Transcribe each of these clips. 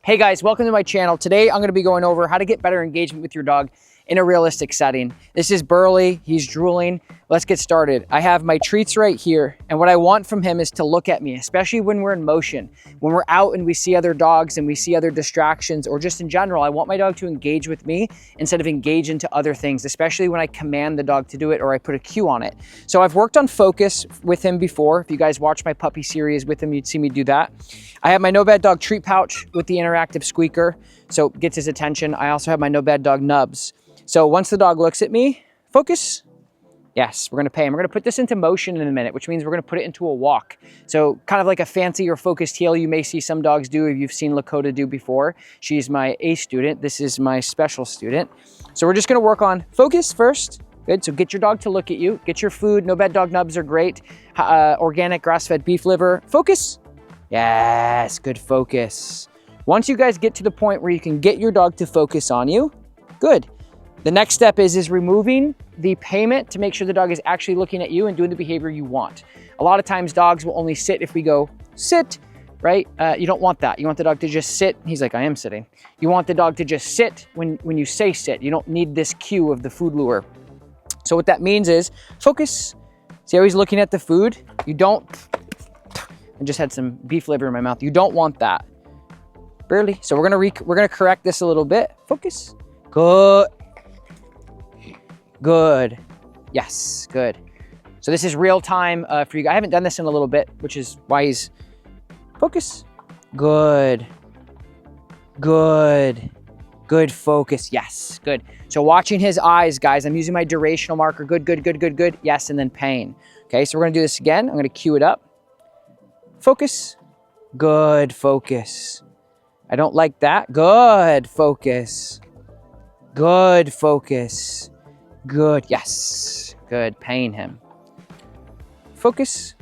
Hey guys, welcome to my channel. Today I'm going to be going over how to get better engagement with your dog in a realistic setting. This is Burley, he's drooling. Let's get started. I have my treats right here, and what I want from him is to look at me, especially when we're in motion. When we're out and we see other dogs and we see other distractions, or just in general, I want my dog to engage with me instead of engage into other things, especially when I command the dog to do it or I put a cue on it. So I've worked on focus with him before. If you guys watch my puppy series with him, you'd see me do that. I have my No Bad Dog treat pouch with the interactive squeaker, so it gets his attention. I also have my No Bad Dog nubs. So once the dog looks at me, focus. Yes, we're gonna pay him. We're gonna put this into motion in a minute, which means we're gonna put it into a walk. So kind of like a fancy or focused heel you may see some dogs do, if you've seen Lakota do before. She's my A student, this is my special student. So we're just gonna work on focus first. Good, so get your dog to look at you. Get your food, No Bad Dog nubs are great. Organic grass-fed beef liver, focus. Yes, good focus. Once you guys get to the point where you can get your dog to focus on you, good. The next step is removing the payment to make sure the dog is actually looking at you and doing the behavior you want. A lot of times dogs will only sit if we go, sit, right? You don't want that. You want the dog to just sit. He's like, I am sitting. You want the dog to just sit when you say sit. You don't need this cue of the food lure. So what that means is focus. See how he's looking at the food? You don't, I just had some beef liver in my mouth. You don't want that. Barely. So we're gonna correct this a little bit. Focus. Good. Good. Yes, good. So this is real time for you guys. I haven't done this in a little bit, which is why he's focus. Good. Good. Good focus. Yes, good. So watching his eyes, guys, I'm using my durational marker. Good, good, good, good, good. Yes, and then pain. Okay, so we're gonna do this again. I'm gonna cue it up. Focus. Good focus. I don't like that. Good focus. Good focus. Good, yes, good, paying him. Focus.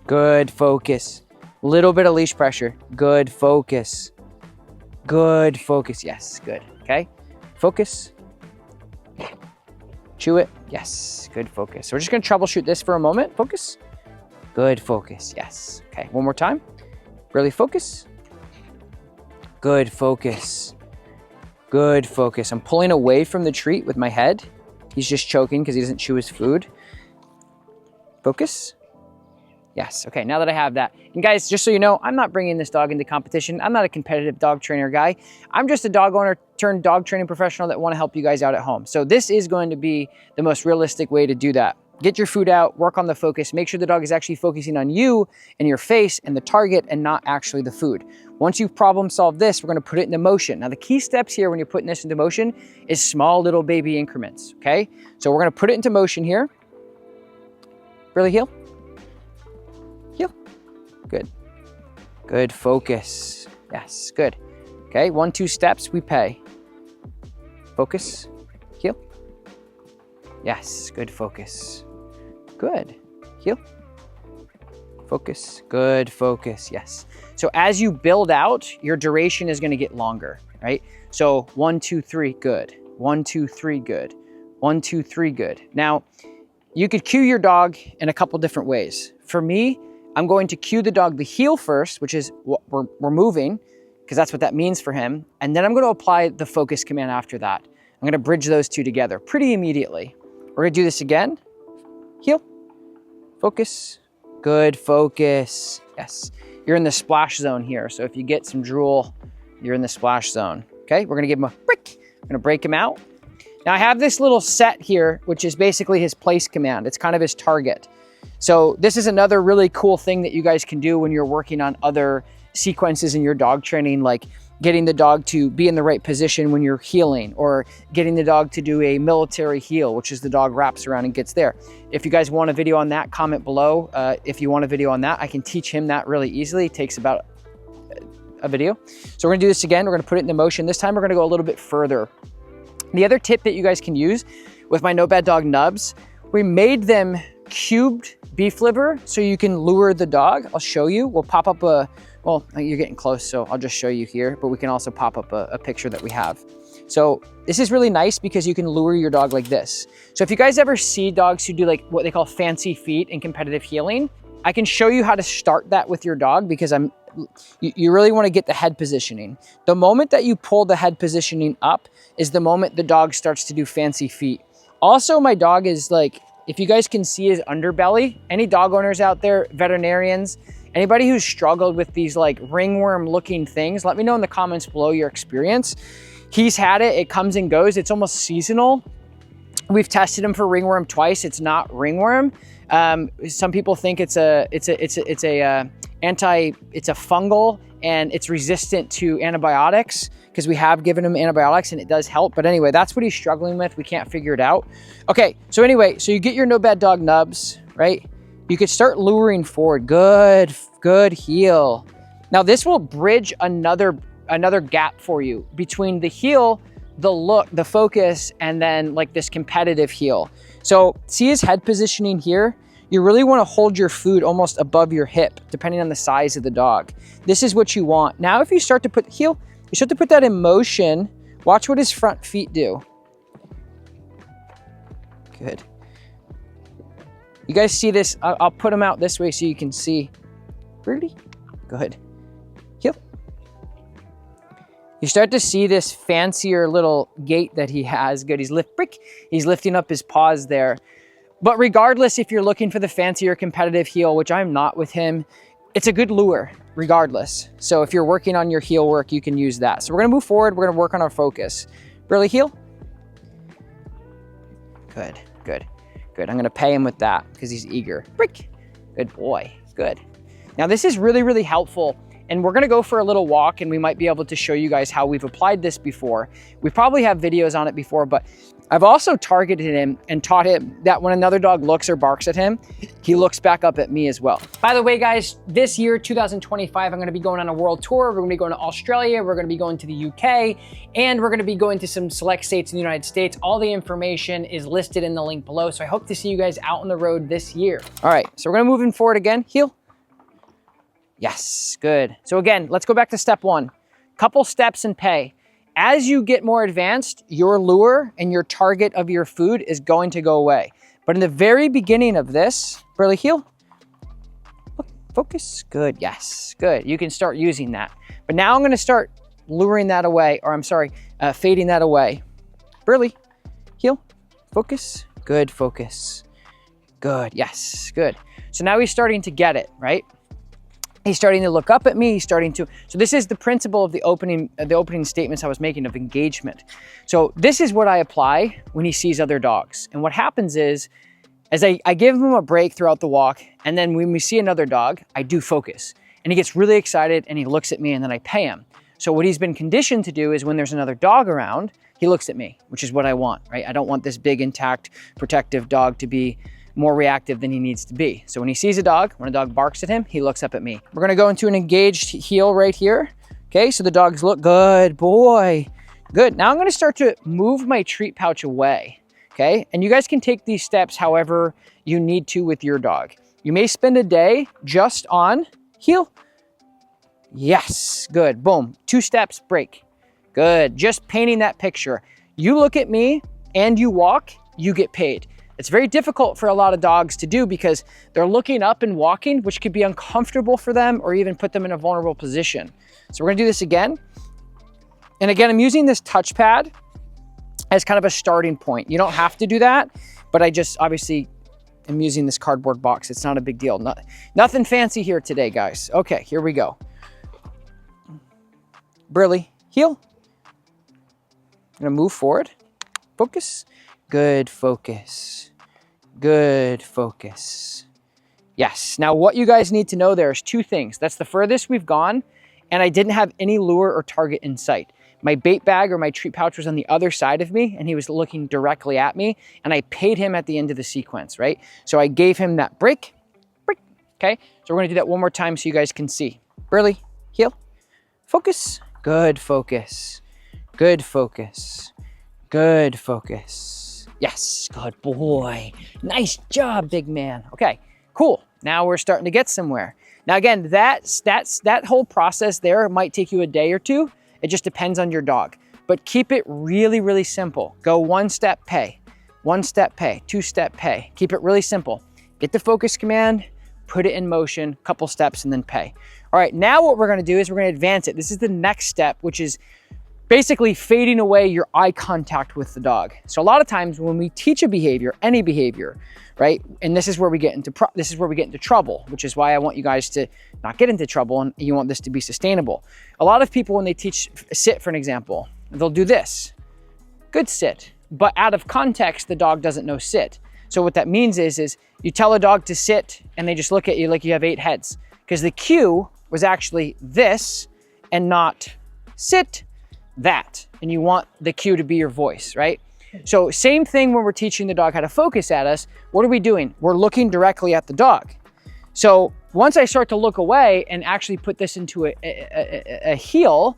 Good focus. Little bit of leash pressure. Good focus. Good focus, yes, good, okay. Focus. Chew it, yes, good focus. So we're just gonna troubleshoot this for a moment. Focus. Good focus, yes. Okay, one more time. Really focus. Good focus. Good focus. I'm pulling away from the treat with my head. He's just choking because he doesn't chew his food. Focus. Yes, okay, now that I have that. And guys, just so you know, I'm not bringing this dog into competition. I'm not a competitive dog trainer guy. I'm just a dog owner turned dog training professional that want to help you guys out at home. So this is going to be the most realistic way to do that. Get your food out, work on the focus, make sure the dog is actually focusing on you and your face and the target and not actually the food. Once you've problem solved this, we're gonna put it into motion. Now the key steps here when you're putting this into motion is small little baby increments, okay? So we're gonna put it into motion here. Really heel. Heel. Good. Good focus. Yes, good. Okay, 1, 2 steps, we pay. Focus, heel. Yes, good focus. Good, heel. Focus, good focus, yes. So as you build out, your duration is gonna get longer, right? So 1, 2, 3, good. 1, 2, 3, good. 1, 2, 3, good. Now, you could cue your dog in a couple different ways. For me, I'm going to cue the dog the heel first, which is what we're moving, because that's what that means for him. And then I'm gonna apply the focus command after that. I'm gonna bridge those two together pretty immediately. We're gonna do this again. Heel, focus, good focus. Yes, you're in the splash zone here. So if you get some drool, you're in the splash zone. Okay, we're gonna give him a break. I'm gonna break him out. Now I have this little set here, which is basically his place command. It's kind of his target. So this is another really cool thing that you guys can do when you're working on other sequences in your dog training, like getting the dog to be in the right position when you're heeling, or getting the dog to do a military heel, which is the dog wraps around and gets there. If you guys want a video on that, comment below. If you want a video on that, I can teach him that really easily. It takes about a video. So we're gonna do this again. We're gonna put it into motion. This time we're gonna go a little bit further. The other tip that you guys can use with my No Bad Dog nubs, we made them cubed beef liver so you can lure the dog. I'll show you. We'll pop up a, well, you're getting close, so I'll just show you here, but we can also pop up a picture that we have. So this is really nice because you can lure your dog like this. So if you guys ever see dogs who do like what they call fancy feet in competitive heeling, I can show you how to start that with your dog because you really want to get the head positioning. The moment that you pull the head positioning up is the moment the dog starts to do fancy feet. Also, my dog is like, if you guys can see his underbelly, any dog owners out there, veterinarians, anybody who's struggled with these like ringworm looking things, let me know in the comments below your experience. He's had it, it comes and goes, it's almost seasonal. We've tested him for ringworm twice, it's not ringworm. Some people think it's a fungal and it's resistant to antibiotics because we have given him antibiotics and it does help. But anyway, that's what he's struggling with. We can't figure it out. Okay, so anyway, so you get your No Bad Dog nubs, right? You could start luring forward. Good heel. Now this will bridge another gap for you between the heel, the look, the focus, and then like this competitive heel. So see his head positioning here? You really want to hold your food almost above your hip, depending on the size of the dog. This is what you want. Now, if you start to put heel, you start to put that in motion. Watch what his front feet do. Good. You guys see this? I'll put them out this way so you can see. Really? Good. Heel. You start to see this fancier little gait that he has. Good. He's lifting up his paws there. But regardless, if you're looking for the fancier competitive heel, which I'm not with him, it's a good lure regardless. So if you're working on your heel work, you can use that. So we're gonna move forward. We're gonna work on our focus. Really heel? Good. I'm gonna pay him with that because he's eager. Good boy, good. Now this is really, really helpful. And we're gonna go for a little walk and we might be able to show you guys how we've applied this before. We probably have videos on it before, but I've also targeted him and taught him that when another dog looks or barks at him, he looks back up at me as well. By the way, guys, this year, 2025, I'm gonna be going on a world tour. We're gonna be going to Australia, we're gonna be going to the UK, and we're gonna be going to some select states in the United States. All the information is listed in the link below, so I hope to see you guys out on the road this year. All right, so we're gonna move in forward again. Heel. Yes, good. So again, let's go back to step one. Couple steps and pay. As you get more advanced, your lure and your target of your food is going to go away. But in the very beginning of this, really heel, look, focus, good, yes, good. You can start using that. But now I'm gonna start luring that away, or I'm sorry, fading that away. Burley, heel, focus, good, focus, good, yes, good. So now he's starting to get it, right? He's starting to look up at me, so this is the principle of the opening statements I was making of engagement. So this is what I apply when he sees other dogs. And what happens is, as I give him a break throughout the walk, and then when we see another dog, I do focus. And he gets really excited and he looks at me and then I pay him. So what he's been conditioned to do is when there's another dog around, he looks at me, which is what I want, right? I don't want this big, intact, protective dog to be more reactive than he needs to be. So when he sees a dog, when a dog barks at him, he looks up at me. We're gonna go into an engaged heel right here. Okay, so the dogs look, good boy, good. Now I'm gonna start to move my treat pouch away, okay? And you guys can take these steps however you need to with your dog. You may spend a day just on heel. Yes, good, boom. 2 steps, break. Good, just painting that picture. You look at me and you walk, you get paid. It's very difficult for a lot of dogs to do because they're looking up and walking, which could be uncomfortable for them or even put them in a vulnerable position. So we're gonna do this again. And again, I'm using this touchpad as kind of a starting point. You don't have to do that, but I just obviously am using this cardboard box. It's not a big deal. Nothing fancy here today, guys. Okay, here we go. Burley, heel. I'm gonna move forward, focus. Good focus, good focus. Yes, now what you guys need to know there is 2 things. That's the furthest we've gone, and I didn't have any lure or target in sight. My bait bag or my treat pouch was on the other side of me, and he was looking directly at me, and I paid him at the end of the sequence, right? So I gave him that break, okay? So we're gonna do that one more time so you guys can see. Burley, heel, focus, good focus, good focus, good focus. Yes, good boy. Nice job, big man. Okay, cool. Now we're starting to get somewhere. Now again, that whole process there might take you a day or 2. It just depends on your dog. But keep it really, really simple. Go 1 step, pay. 1 step, pay. 2 step, pay. Keep it really simple. Get the focus command, put it in motion, couple steps, and then pay. All right, now what we're gonna do is we're gonna advance it. This is the next step, which is basically fading away your eye contact with the dog. So a lot of times when we teach a behavior, any behavior, right? And this is where we get into trouble, which is why I want you guys to not get into trouble, and you want this to be sustainable. A lot of people, when they teach sit, for an example, they'll do this. Good sit. But out of context, the dog doesn't know sit. So what that means is you tell a dog to sit and they just look at you like you have 8 heads, because the cue was actually this and not sit, that. And you want the cue to be your voice, right? So same thing when we're teaching the dog how to focus at us. What are we doing? We're looking directly at the dog. So once I start to look away and actually put this into a heel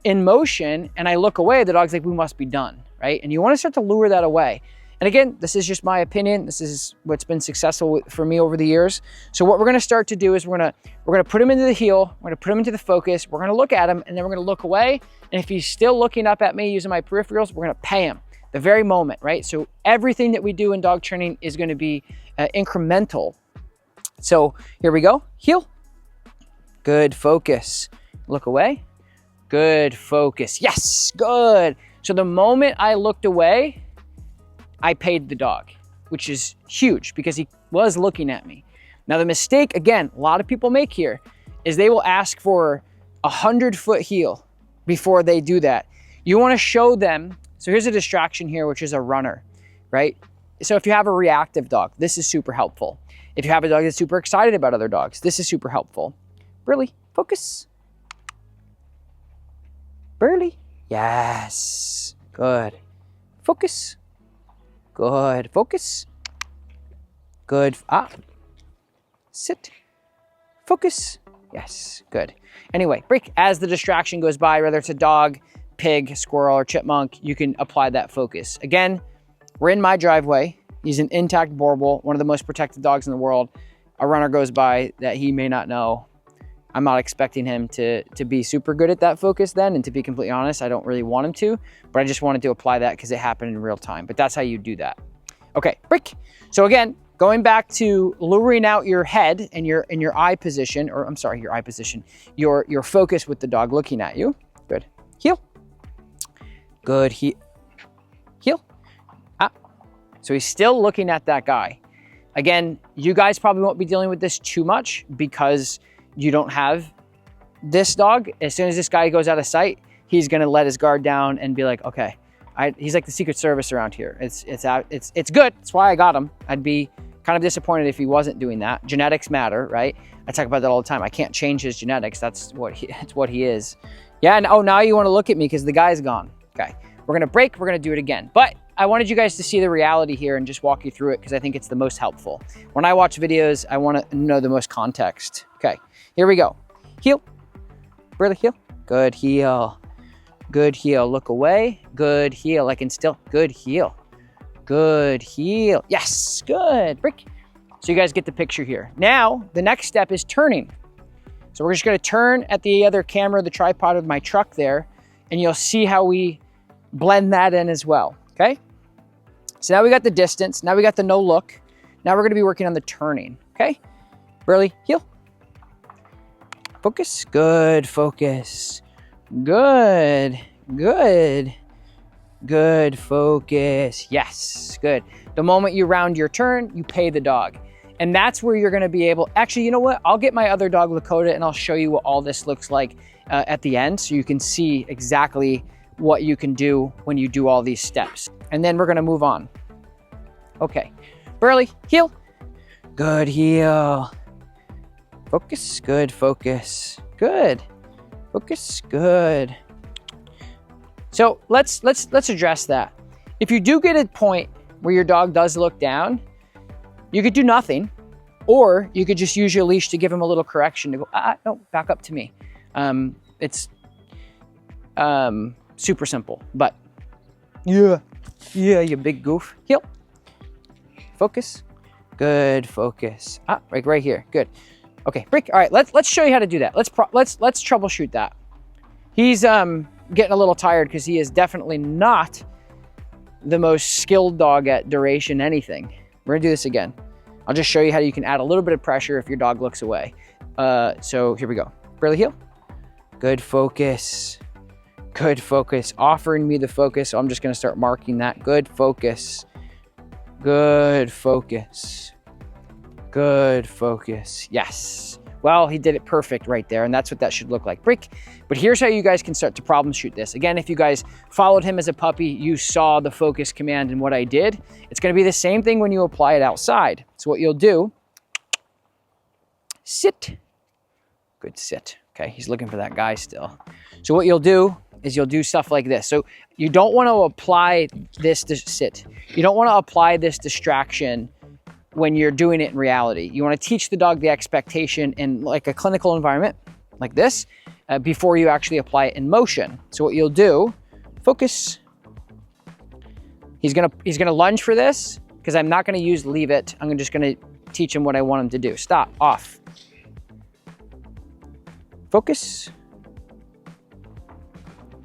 in motion, and I look away, the dog's like, we must be done, right? And you want to start to lure that away. And again, this is just my opinion. This is what's been successful for me over the years. So what we're going to start to do is we're going to put him into the heel. We're going to put him into the focus. We're going to look at him, and then we're going to look away. And if he's still looking up at me using my peripherals, we're going to pay him the very moment, right? So everything that we do in dog training is going to be incremental. So here we go. Heel. Good focus. Look away. Good focus. Yes, good. So the moment I looked away, I paid the dog, which is huge because he was looking at me. Now the mistake, again, a lot of people make here is they will ask for a 100-foot heel before they do that. You want to show them. So here's a distraction here, which is a runner, right? So if you have a reactive dog, this is super helpful. If you have a dog that's super excited about other dogs, this is super helpful. Burley, focus. Burley, yes, good. Focus, good, focus, good. Sit, focus, yes, good. Anyway, break. As the distraction goes by, whether it's a dog, pig, squirrel, or chipmunk, you can apply that focus. Again, we're in my driveway. He's an intact Borbal, one of the most protected dogs in the world. A runner goes by that he may not know. I'm not expecting him to be super good at that focus then, and to be completely honest, I don't really want him to, but I just wanted to apply that because it happened in real time. But that's how you do that. Okay, break. So again, going back to luring out your head and your eye position, or I'm sorry, your eye position, your focus with the dog looking at you. Good. Heel. Good. Heel. So he's still looking at that guy. Again, you guys probably won't be dealing with this too much because you don't have this dog. As soon as this guy goes out of sight, he's gonna let his guard down and be like, okay, he's like the Secret Service around here. It's good. That's why I got him. I'd be kind of disappointed if he wasn't doing that. Genetics matter, right? I talk about that all the time. I can't change his genetics. It's what he is. Yeah, and oh, now you want to look at me because the guy's gone. Okay, we're gonna break. We're gonna do it again. But I wanted you guys to see the reality here and just walk you through it because I think it's the most helpful. When I watch videos, I want to know the most context. Okay, here we go. Heel. Burley, heel. Good heel. Good heel. Look away. Good heel. I can still. Good heel. Good heel. Yes. Good. Break. So you guys get the picture here. Now, the next step is turning. So we're just going to turn at the other camera, the tripod of my truck there, and you'll see how we blend that in as well. Okay. So now we got the distance. Now we got the no look. Now we're going to be working on the turning. Okay. Burley, heel. Focus. Good. Focus. Good. Good. Good. Focus. Yes. Good. The moment you round your turn, you pay the dog. And that's where you're going to be able, actually, you know what? I'll get my other dog, Lakota, and I'll show you what all this looks like at the end. So you can see exactly what you can do when you do all these steps. And then we're going to move on. Okay. Burley, heel. Good heel. Focus. Good. Focus. Good. Focus. Good. So let's address that. If you do get a point where your dog does look down, you could do nothing, or you could just use your leash to give him a little correction to go, no, back up to me. It's super simple, but yeah, you big goof. Heel. Focus. Good. Focus. Right here. Good. Okay, break. All right, let's show you how to do that. Let's troubleshoot that. He's getting a little tired because he is definitely not the most skilled dog at duration anything. We're gonna do this again. I'll just show you how you can add a little bit of pressure if your dog looks away. So here we go. Burley, heel. Good focus. Good focus. Offering me the focus. So I'm just gonna start marking that. Good focus. Good focus. Good focus. Yes. Well, he did it perfect right there, and that's what that should look like. Break. But here's how you guys can start to problem shoot this. Again, if you guys followed him as a puppy, you saw the focus command and what I did. It's gonna be the same thing when you apply it outside. So what you'll do, sit. Good sit. Okay, he's looking for that guy still. So what you'll do is you'll do stuff like this. So you don't want to apply this to sit. You don't want to apply this distraction when you're doing it in reality. You want to teach the dog the expectation in like a clinical environment like this before you actually apply it in motion. So what you'll do, focus. He's gonna lunge for this because I'm not gonna use leave it. I'm just gonna teach him what I want him to do. Stop, off. Focus.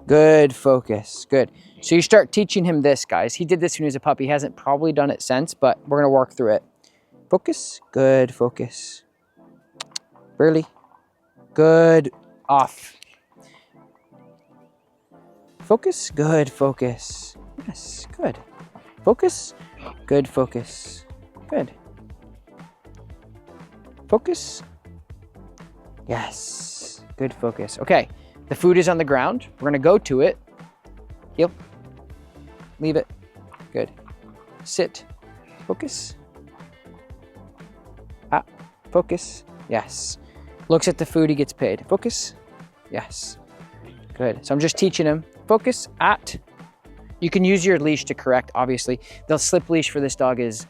Good focus, good. So you start teaching him this, guys. He did this when he was a puppy. He hasn't probably done it since, but we're gonna work through it. Focus, good focus. Burley, good, off. Focus, good focus. Yes, good. Focus, good focus. Good. Focus. Yes, good focus. Okay, the food is on the ground. We're gonna go to it. Heel, leave it, good. Sit, focus. Ah, focus, yes. Looks at the food, he gets paid. Focus, yes, good. So I'm just teaching him, focus at. You can use your leash to correct, obviously. The slip leash for this dog is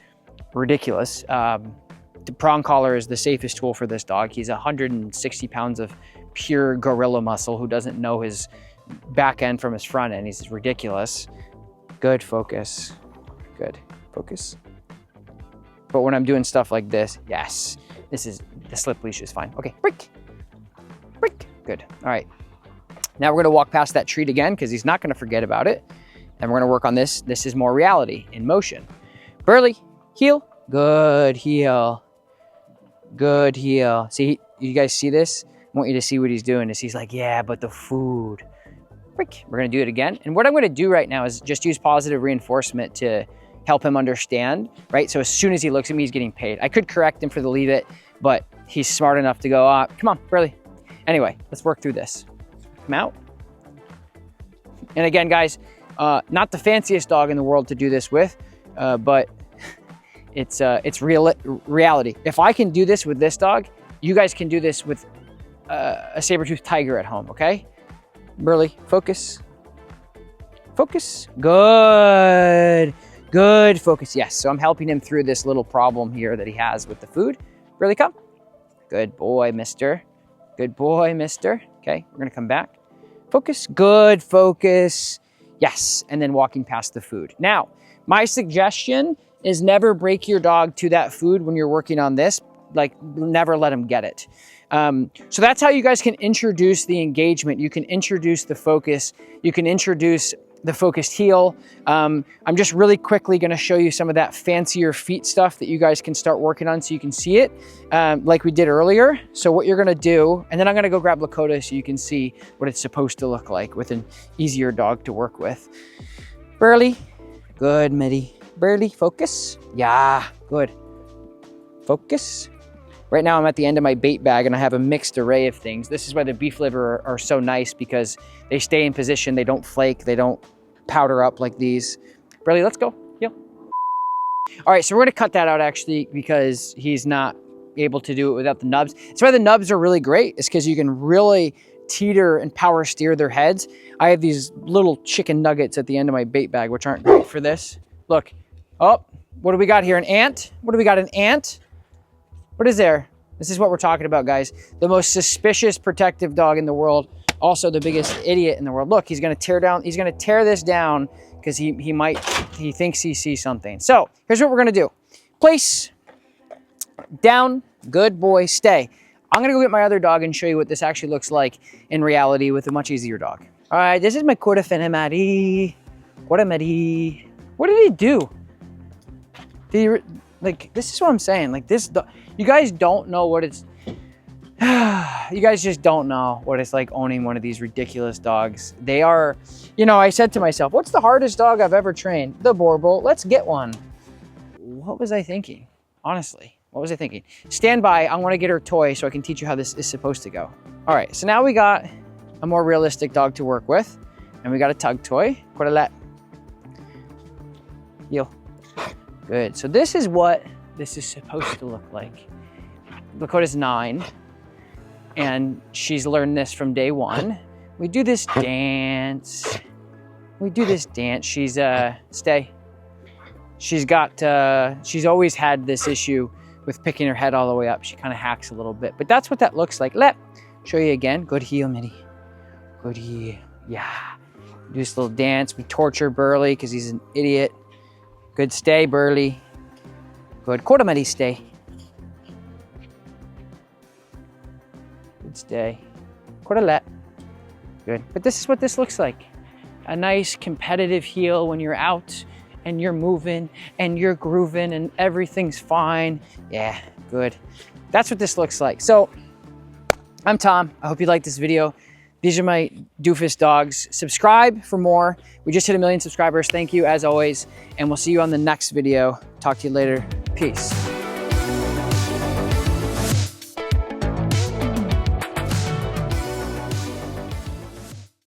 ridiculous. The prong collar is the safest tool for this dog. He's 160 pounds of pure gorilla muscle who doesn't know his back end from his front end. He's ridiculous. Good focus, good focus. But when I'm doing stuff like this, yes, the slip leash is fine. Okay, break, break, good. All right, now we're gonna walk past that treat again because he's not gonna forget about it. And we're gonna work on this. This is more reality in motion. Burley, heel, good heel. Good heel. See, you guys see this? I want you to see what he's doing. He's like, yeah, but the food. Break. We're gonna do it again. And what I'm gonna do right now is just use positive reinforcement to help him understand, right? So as soon as he looks at me, he's getting paid. I could correct him for the leave it, but he's smart enough to go, come on, Burley. Anyway, let's work through this. Come out. And again, guys, not the fanciest dog in the world to do this with, but it's reality. If I can do this with this dog, you guys can do this with a saber-toothed tiger at home, okay? Burley, focus. Focus. Good. Good focus. Yes, so I'm helping him through this little problem here that he has with the food. Burley, come. Good boy, mister. Good boy, mister. Okay, we're gonna come back. Focus. Good focus. Yes, and then walking past the food. Now, my suggestion is never break your dog to that food when you're working on this. Like, never let him get it. So that's how you guys can introduce the engagement. You can introduce the focus. You can introduce the focused heel. I'm just really quickly gonna show you some of that fancier feet stuff that you guys can start working on so you can see it like we did earlier. So what you're gonna do, and then I'm gonna go grab Lakota so you can see what it's supposed to look like with an easier dog to work with. Burley, good, Mitty. Burley, focus. Yeah, good. Focus. Right now I'm at the end of my bait bag and I have a mixed array of things. This is why the beef liver are so nice because they stay in position, they don't flake, they don't powder up like these. Burley, let's go. Heel. All right, so we're gonna cut that out actually because he's not able to do it without the nubs. That's why the nubs are really great, is because you can really teeter and power steer their heads. I have these little chicken nuggets at the end of my bait bag, which aren't great for this. Look, oh, what do we got here? An ant? What do we got, an ant? What is there? This is what we're talking about, guys. The most suspicious protective dog in the world. Also the biggest idiot in the world. Look, he's gonna tear this down because he thinks he sees something. So here's what we're gonna do. Place, down, good boy, stay. I'm gonna go get my other dog and show you what this actually looks like in reality with a much easier dog. All right, this is my Quarter Fenemari. What did he do? Like, this is what I'm saying. Like this, you guys don't know what it's, you guys just don't know what it's like owning one of these ridiculous dogs. They are, you know, I said to myself, what's the hardest dog I've ever trained? The Borbal. Let's get one. What was I thinking? Honestly, what was I thinking? Stand by. I want to get her toy so I can teach you how this is supposed to go. All right, so now we got a more realistic dog to work with, and we got a tug toy. Cordelet. Heel. Good. So this is what this is supposed to look like. Lakota's 9. And she's learned this from day 1. We do this dance. She's, stay. She's got, she's always had this issue with picking her head all the way up. She kind of hacks a little bit, but that's what that looks like. Let show you again. Good heel, Mitty. Good heel. Yeah. Do this little dance. We torture Burley because he's an idiot. Good stay, Burley. Good. Quarter Mitty, stay. Stay. Cordelet. Good. But this is what this looks like. A nice competitive heel when you're out and you're moving and you're grooving and everything's fine. Yeah, good. That's what this looks like. So I'm Tom. I hope you liked this video. These are my doofus dogs. Subscribe for more. We just hit 1 million subscribers. Thank you as always. And we'll see you on the next video. Talk to you later. Peace.